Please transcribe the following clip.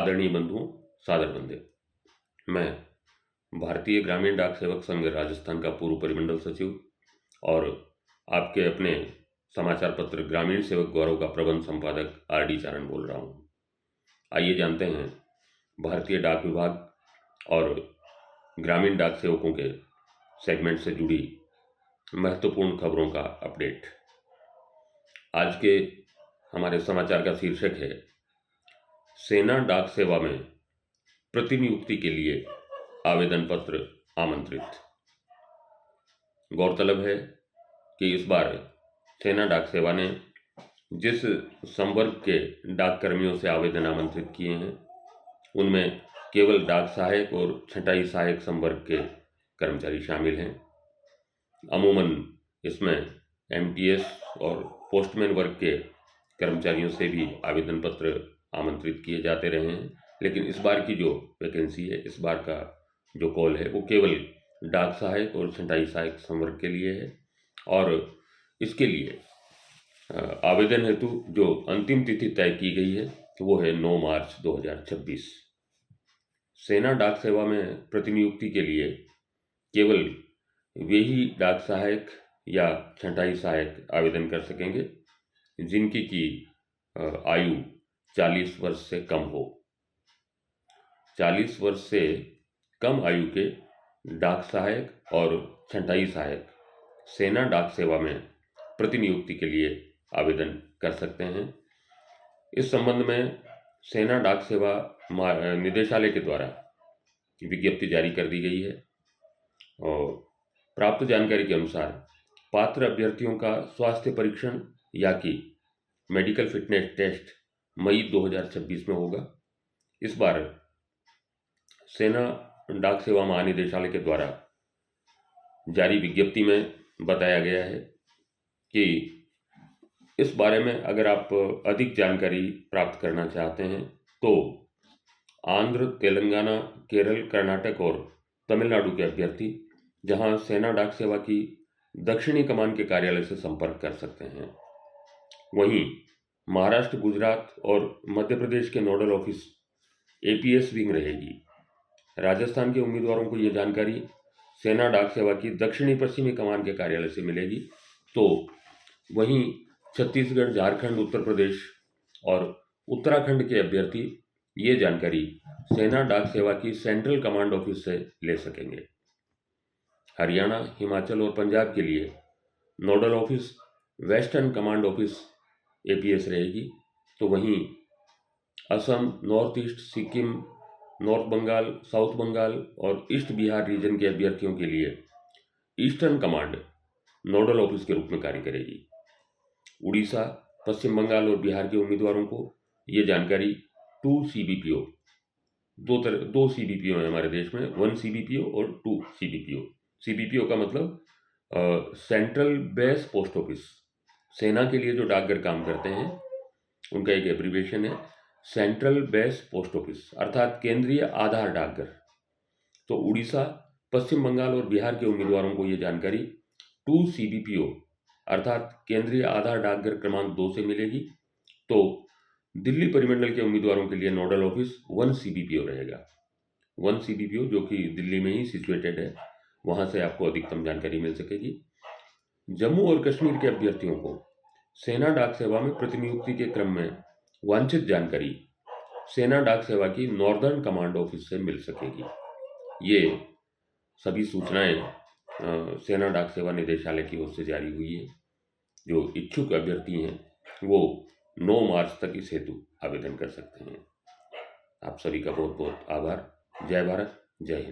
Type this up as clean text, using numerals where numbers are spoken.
आदरणीय बंधुओं, सादर वंदे। मैं भारतीय ग्रामीण डाक सेवक संघ राजस्थान का पूर्व परिमंडल सचिव और आपके अपने समाचार पत्र ग्रामीण सेवक गौरव का प्रबंध संपादक आर.डी. चारण बोल रहा हूँ। आइए जानते हैं भारतीय डाक विभाग और ग्रामीण डाक सेवकों के सेगमेंट से जुड़ी महत्वपूर्ण खबरों का अपडेट। आज के हमारे समाचार का शीर्षक है सेना डाक सेवा में प्रतिनियुक्ति के लिए आवेदन पत्र आमंत्रित। गौरतलब है कि इस बार सेना डाक सेवा ने जिस संवर्ग के डाक कर्मियों से आवेदन आमंत्रित किए हैं उनमें केवल डाक सहायक और छंटाई सहायक संवर्ग के कर्मचारी शामिल हैं। अमूमन इसमें एमटीएस और पोस्टमैन वर्ग के कर्मचारियों से भी आवेदन पत्र आमंत्रित किए जाते रहे हैं, लेकिन इस बार की जो वैकेंसी है, इस बार का जो कॉल है वो केवल डाक सहायक और छंटाई सहायक संवर्ग के लिए है और इसके लिए आवेदन हेतु जो अंतिम तिथि तय की गई है वो है 9 मार्च 2026। सेना डाक सेवा में प्रतिनियुक्ति के लिए केवल वे ही डाक सहायक या छंटाई सहायक आवेदन कर सकेंगे जिनकी की आयु 40 वर्ष से कम हो। 40 वर्ष से कम आयु के डाक सहायक और छंटाई सहायक सेना डाक सेवा में प्रतिनियुक्ति के लिए आवेदन कर सकते हैं। इस संबंध में सेना डाक सेवा निदेशालय के द्वारा विज्ञप्ति जारी कर दी गई है और प्राप्त जानकारी के अनुसार पात्र अभ्यर्थियों का स्वास्थ्य परीक्षण या कि मेडिकल फिटनेस टेस्ट मई 2026 में होगा। इस बार सेना डाक सेवा महानिदेशालय के द्वारा जारी विज्ञप्ति में बताया गया है कि इस बारे में अगर आप अधिक जानकारी प्राप्त करना चाहते हैं तो आंध्र, तेलंगाना, केरल, कर्नाटक और तमिलनाडु के अभ्यर्थी जहां सेना डाक सेवा की दक्षिणी कमान के कार्यालय से संपर्क कर सकते हैं। वहीं महाराष्ट्र, गुजरात और मध्य प्रदेश के नोडल ऑफिस एपीएस विंग रहेगी। राजस्थान के उम्मीदवारों को ये जानकारी सेना डाक सेवा की दक्षिणी पश्चिमी कमान के कार्यालय से मिलेगी। तो वहीं छत्तीसगढ़, झारखंड, उत्तर प्रदेश और उत्तराखंड के अभ्यर्थी ये जानकारी सेना डाक सेवा की सेंट्रल कमांड ऑफिस से ले सकेंगे। हरियाणा, हिमाचल और पंजाब के लिए nodal office western command office APS रहेगी। तो वहीं Assam, north east, Sikkim, north Bengal, south Bengal और ईस्ट बिहार रीजन के अभ्यर्थियों के लिए ईस्टर्न कमांड नोडल ऑफिस के रूप में कार्य करेगी। उड़ीसा, पश्चिम बंगाल और बिहार के उम्मीदवारों को ये जानकारी 2 CBPO, दो CBPO है हमारे देश में, 1 CBPO और 2 CBPO। CBPO का मतलब सेंट्रल बेस पोस्ट ऑफिस। सेना के लिए जो डाकघर काम करते हैं उनका एक एब्रीविएशन है सेंट्रल बेस पोस्ट ऑफिस, अर्थात केंद्रीय आधार डाकघर। तो उड़ीसा, पश्चिम बंगाल और बिहार के उम्मीदवारों को ये जानकारी 2 CBPO अर्थात केंद्रीय आधार डाकघर क्रमांक 2 से मिलेगी। तो दिल्ली परिमंडल के उम्मीदवारों के लिए नोडल ऑफिस 1 CBPO रहेगा। 1 CBPO जो कि दिल्ली में ही सिचुएटेड है, वहां से आपको अधिकतम जानकारी मिल सकेगी। जम्मू और कश्मीर के अभ्यर्थियों को सेना डाक सेवा में प्रतिनियुक्ति के क्रम में वांछित जानकारी सेना डाक सेवा की नॉर्दर्न कमांड ऑफिस से मिल सकेगी। ये सभी सूचनाएं सेना डाक सेवा निदेशालय की ओर से जारी हुई है। जो इच्छुक अभ्यर्थी हैं वो 9 मार्च तक इस हेतु आवेदन कर सकते हैं। आप सभी का बहुत बहुत आभार। जय भारत, जय हिंद।